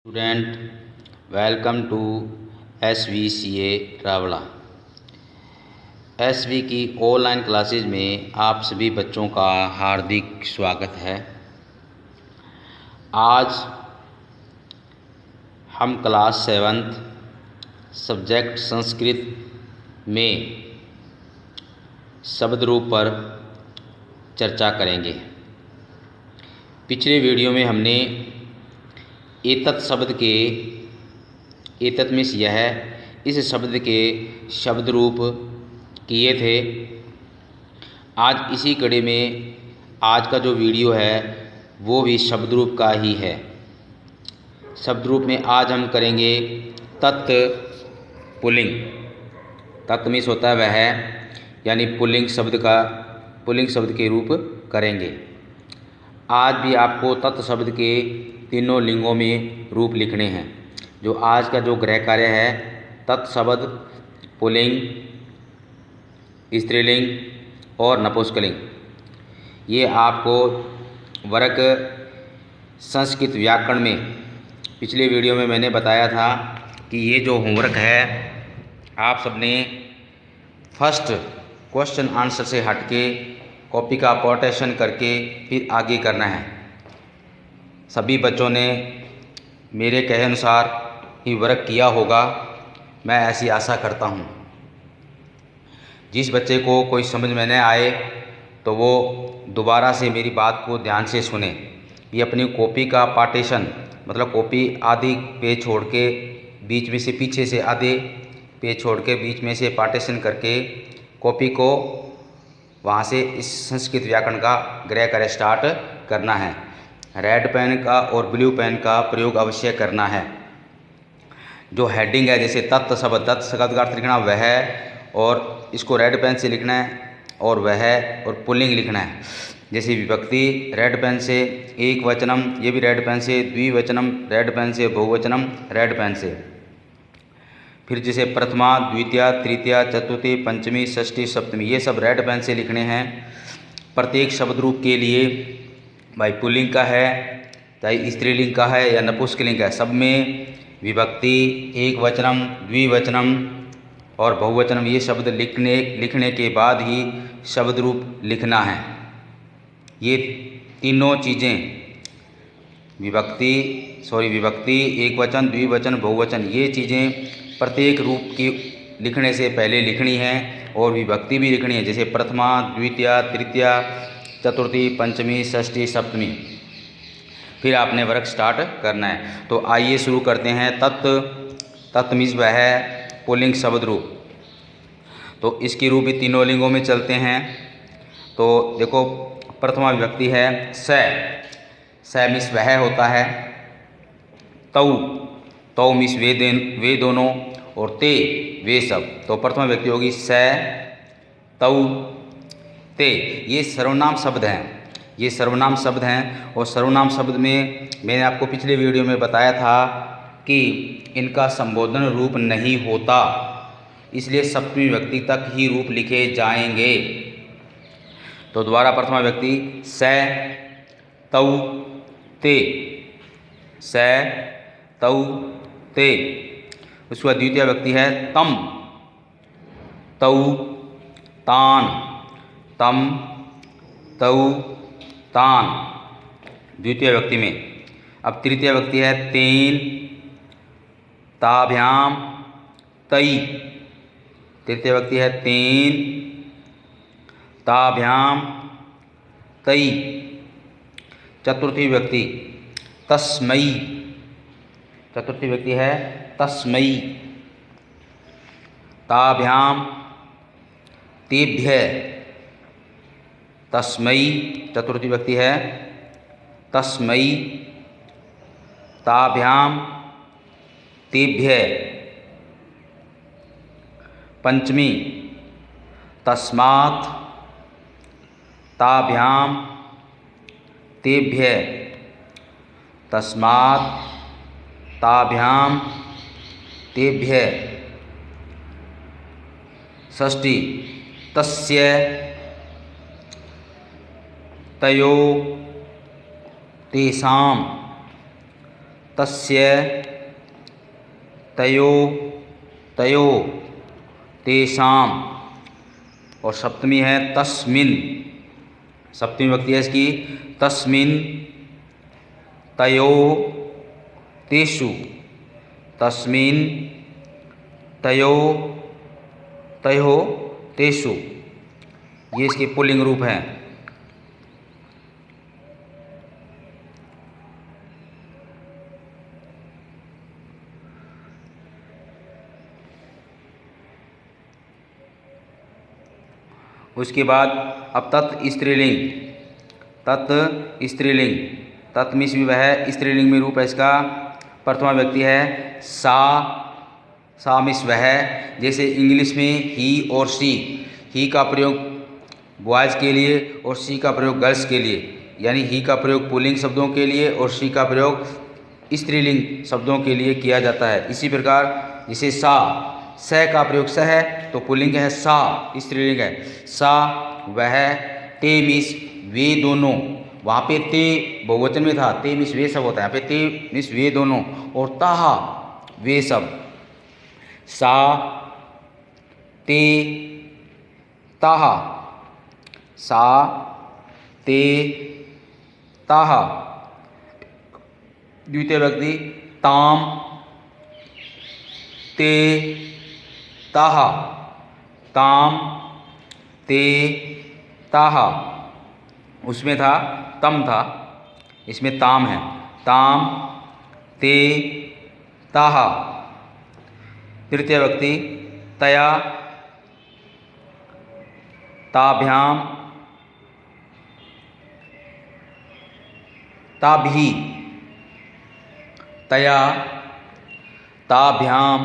Student, welcome to SVCA Rawla. SV की online classes में आप सभी बच्चों का हार्दिक स्वागत है। आज हम क्लास 7 सब्जेक्ट संस्कृत में शब्द रूप पर चर्चा करेंगे। पिछले वीडियो में हमने एतत् शब्द के एतत् में यह इस शब्द के शब्द रूप किए थे। आज इसी कड़ी में आज का जो वीडियो है वो भी शब्द रूप का ही है। शब्द रूप में आज हम करेंगे तत् पुल्लिंग। तत् मीन्स होता है वह, यानी पुल्लिंग शब्द के रूप करेंगे। आज भी आपको तत् शब्द के तीनों लिंगों में रूप लिखने हैं। जो आज का जो गृह कार्य है, तत् शब्द पुल्लिंग, स्त्रीलिंग और नपुंसकलिंग, ये आपको वर्ग संस्कृत व्याकरण में पिछले वीडियो में मैंने बताया था कि ये जो होमवर्क है आप सबने फर्स्ट क्वेश्चन आंसर से हटके कॉपी का कोटेशन करके फिर आगे करना है। सभी बच्चों ने मेरे कहे अनुसार ही वर्क किया होगा, मैं ऐसी आशा करता हूँ। जिस बच्चे को कोई समझ में न आए तो वो दोबारा से मेरी बात को ध्यान से सुने। ये अपनी कॉपी का पार्टीशन, मतलब कॉपी आधी पेज छोड़ के बीच में से, पीछे से आधे पेज छोड़ के बीच में से पार्टीशन करके कॉपी को वहाँ से इस संस्कृत व्याकरण का गृह कार्य स्टार्ट करना है। रेड पेन का और ब्लू पेन का प्रयोग अवश्य करना है। जो हेडिंग है, जैसे तत् शब्द, तत् शब्द का अर्थ लिखना वह है, और इसको रेड पेन से लिखना है, और वह और पुल्लिंग लिखना है। जैसे विभक्ति रेड पेन से एक वचनम, ये भी रेड पेन से, द्विवचनम रेड पेन से, बहुवचनम रेड पेन से। फिर जैसे प्रथमा, द्वितीया, तृतीया, चतुर्थी, पंचमी, षष्ठी, सप्तमी, ये सब रेड पेन से लिखने हैं। प्रत्येक शब्द रूप के लिए भाई पुल्लिंग का है, चाहे स्त्रीलिंग का है या नपुंसकलिंग का है, सब में विभक्ति, एक वचनम, द्विवचनम और बहुवचनम, ये शब्द लिखने के बाद ही शब्द रूप लिखना है। ये तीनों चीज़ें विभक्ति, एक वचन, द्विवचन, बहुवचन, ये चीज़ें प्रत्येक रूप की लिखने से पहले लिखनी है, और विभक्ति भी लिखनी है। जैसे प्रथमा, द्वितीया, तृतीया, चतुर्थी, पंचमी, षष्ठी, सप्तमी। फिर आपने वर्क स्टार्ट करना है। तो आइए शुरू करते हैं। तत् मीन्स वह है पुल्लिंग शब्द रूप। तो इसकी रूप भी तीनों लिंगों में चलते हैं। तो देखो, प्रथमा विभक्ति है स मीन्स वह होता है। तौ मीन्स वे दोनों, और ते वे सब। तो प्रथमा विभक्ति होगी स, तौ, ते। ये सर्वनाम शब्द हैं, और सर्वनाम शब्द में मैंने आपको पिछले वीडियो में बताया था कि इनका संबोधन रूप नहीं होता, इसलिए सप्तमी विभक्ति तक ही रूप लिखे जाएंगे। तो दोबारा प्रथमा विभक्ति स, तौ, ते, स, तौ, ते। उसके बाद द्वितीय विभक्ति है तम, तौ, तान, तम, तौ, तान, द्वितीय विभक्ति में। अब तृतीय विभक्ति है तेन, ताभ्याम, तई। तृतीय विभक्ति है तेन, ताभ्याम, तई। चतुर्थी विभक्ति तस्मै। चतुर्थी विभक्ति है तस्मै, ताभ्याम, तेभ्य। तस्मै, चतुर्थी विभक्ति है तस्मै, ताभ्याम, तेभ्य। पंचमी तस्मात्, ताभ्याम, तेभ्य। तस्मात्, ताभ्याम, तेभ्य। षष्ठी तस्य, तयो, तेषां, तस्य तयो तयो तेषां। और सप्तमी है तस्मिन, सप्तमी विभक्ति है इसकी, तस्मिन तयो तेषु, तस्मिन तयो तयो तेषु, ये इसके पुल्लिंग रूप हैं। उसके बाद अब तत् स्त्रीलिंग, तत् स्त्रीलिंग, तत् मिस भी वह स्त्रीलिंग में रूप है इसका। प्रथमा व्यक्ति है सा, सा मिस वह। जैसे इंग्लिश में ही और सी, ही का प्रयोग बॉयज़ के लिए और सी का प्रयोग गर्ल्स के लिए, यानी ही का प्रयोग पुल्लिंग शब्दों के लिए और सी का प्रयोग स्त्रीलिंग शब्दों के लिए किया जाता है। इसी प्रकार जैसे सा, स का प्रयोग स है तो पुल्लिंग है सा, स्त्रीलिंग है सा वह। ते मिस वे दोनों, वहाँ पे ते बहुवचन में था, ते मिस वे सब होता है, यहाँ पे ते मिस वे दोनों। और ताहा वे सब, सा ते ताहा, सा ते ताहा। द्वितीय व्यक्ति ताम ते ताहा, ताम ते ताहा। उसमें था तम था, इसमें ताम है, ताम ते ताहा। तृतीय व्यक्ति तया ताभ्याम ताभी, तया ताभ्याम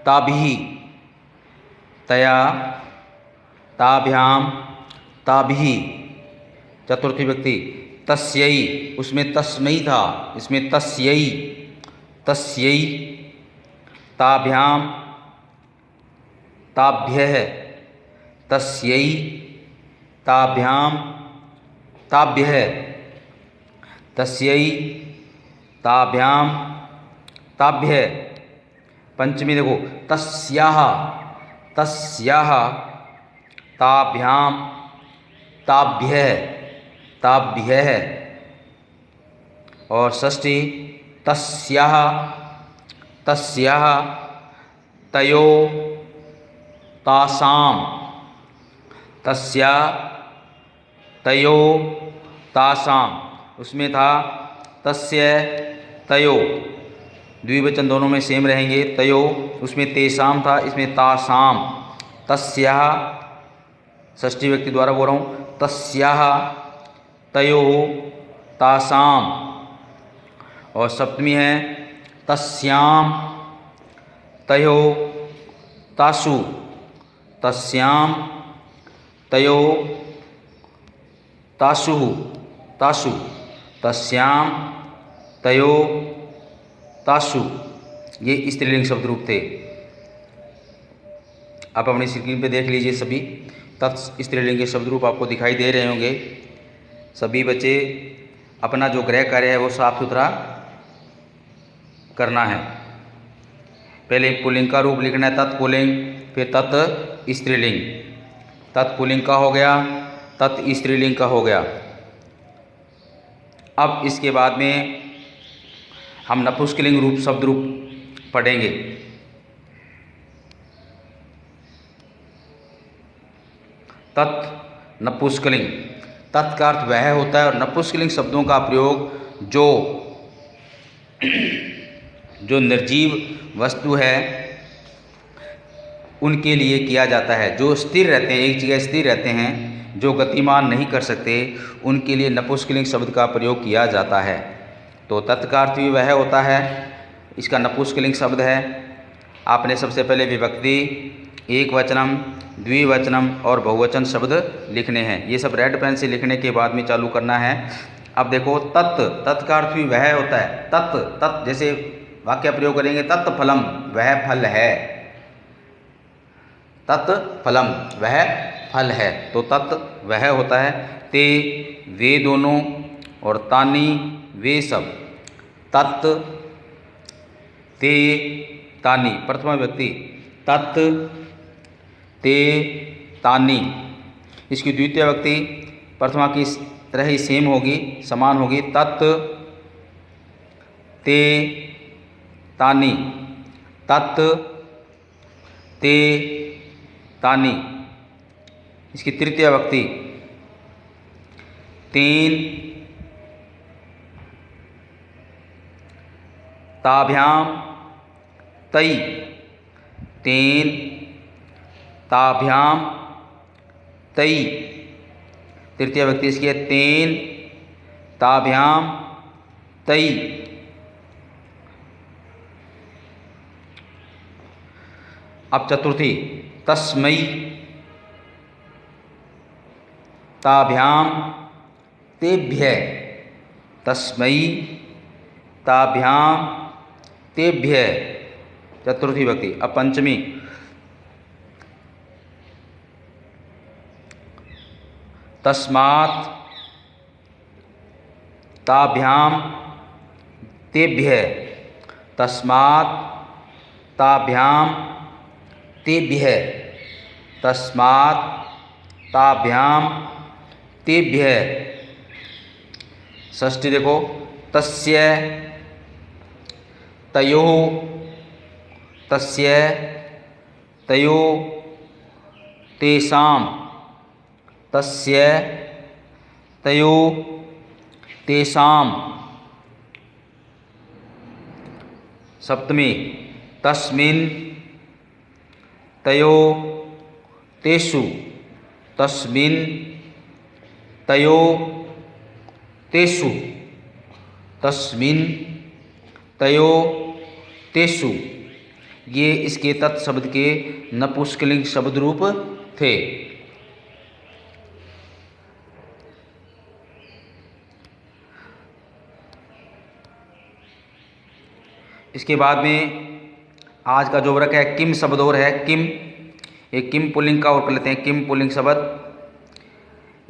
ताभी, तया ताभ्याम ताभी। चतुर्थी व्यक्ति तस्यै, उसमें तस्मै था, इसमें तस्यै, तस्यै ताभ्याम ताभ्यः, तस्यै ताभ्याम ताभ्यः, तस्यै ताभ्याम ताभ्यः। पंचमी देखो तस्याः, तस्याः ताभ्याम ताभ्यः, ताभ्यः। और षष्ठी तस्याः, तस्याः तयो तासां, तस्या तयो तासां। उसमें था तस्य तयो, द्विवचन दोनों में सेम रहेंगे, तयो उसमें तेषाम था, इसमें तासाम। तस्याः षष्ठी व्यक्ति द्वारा बोल रहा हूँ, तस्याः तयो तासाम। और सप्तमी है तस्याम तयो तासु, तस्याम तयो तासु, तासु, तस्याम तयो तासु। ये स्त्रीलिंग शब्द रूप थे। आप अपनी स्क्रीन पे देख लीजिए, सभी तत् स्त्रीलिंग के शब्द रूप आपको दिखाई दे रहे होंगे। सभी बच्चे अपना जो गृह कार्य है वो साफ सुथरा करना है। पहले पुल्लिंग का रूप लिखना है तत्पुल्लिंग, फिर तत् स्त्रीलिंग। तत्पुल्लिंग का हो गया, तत् स्त्रीलिंग का हो गया। अब इसके बाद में हम नपुंसकलिंग रूप शब्द रूप पढ़ेंगे। तत् नपुंसकलिंग, तत् का अर्थ वह होता है और नपुंसकलिंग शब्दों का प्रयोग जो निर्जीव वस्तु है उनके लिए किया जाता है। जो स्थिर रहते हैं, एक जगह स्थिर रहते हैं, जो गतिमान नहीं कर सकते, उनके लिए नपुंसकलिंग शब्द का प्रयोग किया जाता है। तो तत् का अर्थ भी वह होता है, इसका नपुंसकलिंग शब्द है। आपने सबसे पहले विभक्ति, एक वचनम, द्विवचनम और बहुवचन शब्द लिखने हैं। ये सब रेड पेन से लिखने के बाद में चालू करना है। अब देखो तत्, तत् का अर्थ भी वह होता है। तत्, तत् जैसे वाक्य प्रयोग करेंगे, तत् फलम वह फल है, तत् फलम वह फल है, तो तत् वह होता है। ते वे दोनों और तानी वे सब, तत् ते तानि। प्रथमा विभक्ति तत् ते तानि। इसकी द्वितीय विभक्ति प्रथमा की तरह ही सेम होगी, समान होगी। तत् ते तानि, तत् ते तानि। इसकी तृतीय विभक्ति तेन ताभ्याम तई, तेन ताभ्याम तई। तृतीय विभक्ति इसकी है तेन ताभ्याम तई। अब चतुर्थी तस्मै ताभ्याम तेभ्य, तस्मै ताभ्याम तेभ्य। चतुर्थी विभक्ति। अब पंचमी तस्मात् ताभ्याम तेभ्य, तस्मात् ताभ्याम तेभ्य, तस्मात् ताभ्याम तेभ्य। षष्ठी देखो तस्य तयोः, तस्य तयोः तेषां, तस्य तयोः तेषां। सप्तमी तस्मिन् तयोः तेषु, तस्मिन् तयोः तेषु, तस्मिन् तयोः तेषु। ये इसके तत्शब्द के नपुंसकलिंग शब्द रूप थे। इसके बाद में आज का जो वर्ग है किम शब्द और है। किम, एक किम पुल्लिंग का और कर लेते हैं। किम पुल्लिंग शब्द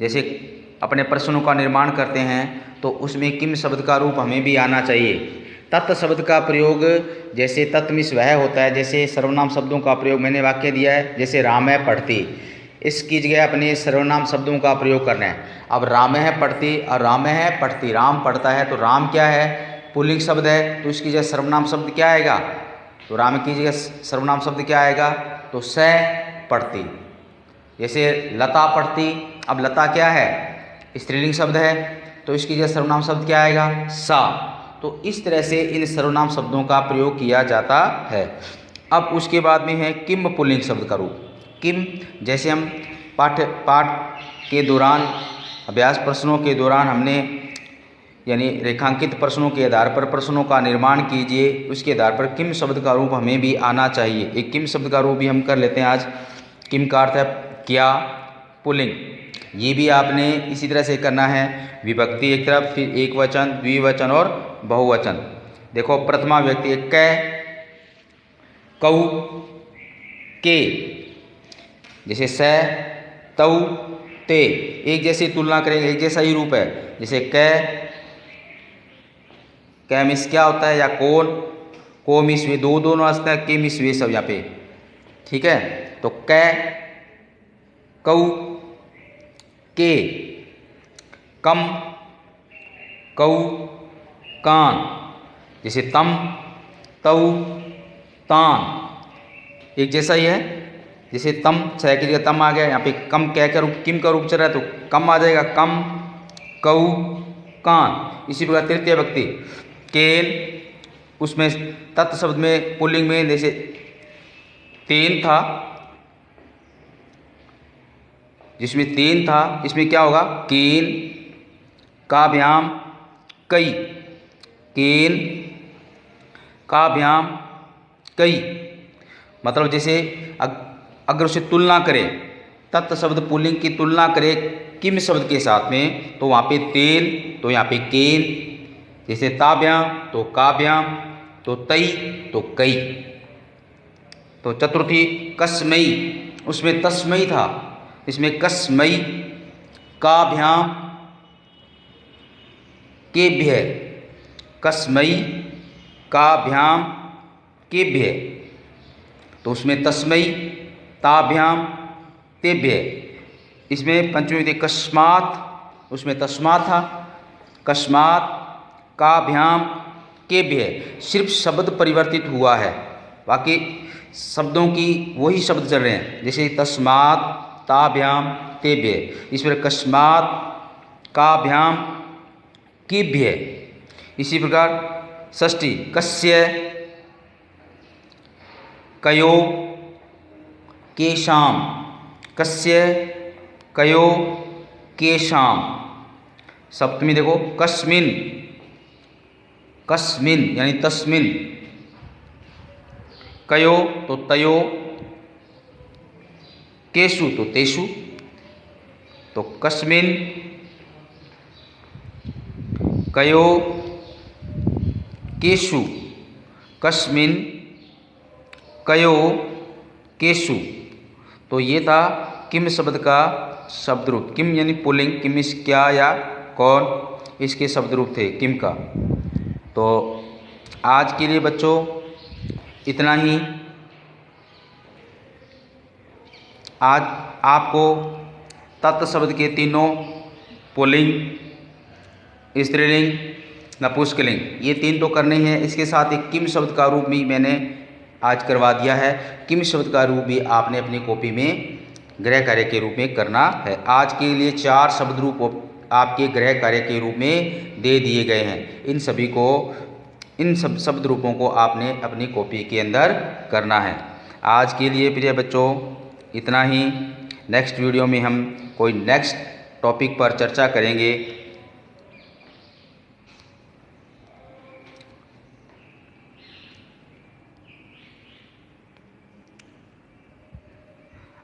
जैसे अपने प्रश्नों का निर्माण करते हैं तो उसमें किम शब्द का रूप हमें भी आना चाहिए। तत् शब्द का प्रयोग जैसे तत्मिश वह होता है, जैसे सर्वनाम शब्दों का प्रयोग मैंने वाक्य दिया है, जैसे राम है पढ़ती, इसकी जगह अपने सर्वनाम शब्दों का प्रयोग करना है। अब राम है पढ़ती और राम है पढ़ती, राम पढ़ता है तो राम क्या है, पुल्लिंग शब्द है, तो इसकी जगह सर्वनाम शब्द क्या आएगा, तो राम की जगह सर्वनाम शब्द क्या आएगा, तो स पढ़ती। जैसे लता पढ़ती, अब लता क्या है, स्त्रीलिंग शब्द है, तो इसकी जगह सर्वनाम शब्द क्या आएगा, सा। तो इस तरह से इन सर्वनाम शब्दों का प्रयोग किया जाता है। अब उसके बाद में है किम पुल्लिंग शब्द का रूप। किम जैसे हम पाठ के दौरान, अभ्यास प्रश्नों के दौरान हमने यानी रेखांकित प्रश्नों के आधार पर प्रश्नों का निर्माण कीजिए, उसके आधार पर किम शब्द का रूप हमें भी आना चाहिए। एक किम शब्द का रूप भी हम कर लेते हैं आज। किम का अर्थ है क्या, पुल्लिंग। ये भी आपने इसी तरह से करना है, विभक्ति एक तरफ, फिर एक वचन, द्विवचन और बहुवचन। देखो प्रथमा व्यक्ति कै, कौ, के, जैसे स, तौ, ते, एक जैसी तुलना करेंगे, एक जैसा ही रूप है। जैसे कै, कै मिस क्या होता है, या कौन, को मिस वे, दो दोनों हंसते हैं, के मिस वे सब यहाँ पे, ठीक है। तो कै, कौ, के, कम, कौ, कान, जैसे तम, तौ, तान, एक जैसा ही है। जैसे तम, छह की जगह तम आ गया, यहाँ पे कम क्या का रूप, किम का रूप चल रहा है, तो कम आ जाएगा, कम, कौ, कान। इसी प्रकार तृतीय व्यक्ति केन, उसमें तत् शब्द में पुल्लिंग में जैसे तेन था, जिसमें तेन था, इसमें क्या होगा, केन, काभ्याम कई, केन, काभ्याम कई। मतलब जैसे अगर उसे तुलना करें, तत् शब्द पुल्लिंग की तुलना करें किम शब्द के साथ में, तो वहाँ पे तेन, तो यहाँ पे केन, जैसे ताभ्याम तो काभ्याम, तो तई तो कई। तो चतुर्थी कस्मई, उसमें तस्मई था, इसमें कस्मई, काभ्याम केभ्य, कस्मई काभ्याम केभ्य, तो उसमें तस्मई ताभ्याम तेभ्य। इसमें पंचमी विभक्ति कस्मात, उसमें तस्मात था, कस्मात काभ्याम केभ्य। सिर्फ शब्द परिवर्तित हुआ है, बाकी शब्दों की वही शब्द चल रहे हैं। जैसे तस्मात ताभ्याम तेभ्य, इस पर कस्मात काभ्याम केभ्य। इसी प्रकार षष्ठी कस्य कयो केशाम, कस्य कयो केशाम। सप्तमी देखो कस्मिन, कस्मिन यानी तस्मिन, कयो तो तयो, केशु तो तेषु, तो कस्मिन कयो केशु, कस्मिन कयो केशु। तो ये था किम शब्द का शब्द रूप। किम यानी पुल्लिंग, किम इस क्या या कौन, इसके शब्द रूप थे किम का। तो आज के लिए बच्चों इतना ही। आज आपको तत् शब्द के तीनों पुल्लिंग, स्त्रीलिंग, नपुंसकलिंग, ये तीन तो करने हैं। इसके साथ एक किम शब्द का रूप भी मैंने आज करवा दिया है। किम शब्द का रूप भी आपने अपनी कॉपी में गृह कार्य के रूप में करना है। आज के लिए 4 शब्द रूप आपके गृह कार्य के रूप में दे दिए गए हैं। इन सभी को, इन सब शब्द रूपों को आपने अपनी कॉपी के अंदर करना है। आज के लिए प्रिय बच्चों इतना ही। नेक्स्ट वीडियो में हम कोई नेक्स्ट टॉपिक पर चर्चा करेंगे।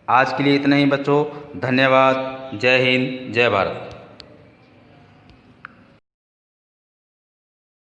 आज के लिए इतना ही बच्चों। धन्यवाद। जय हिंद, जय भारत।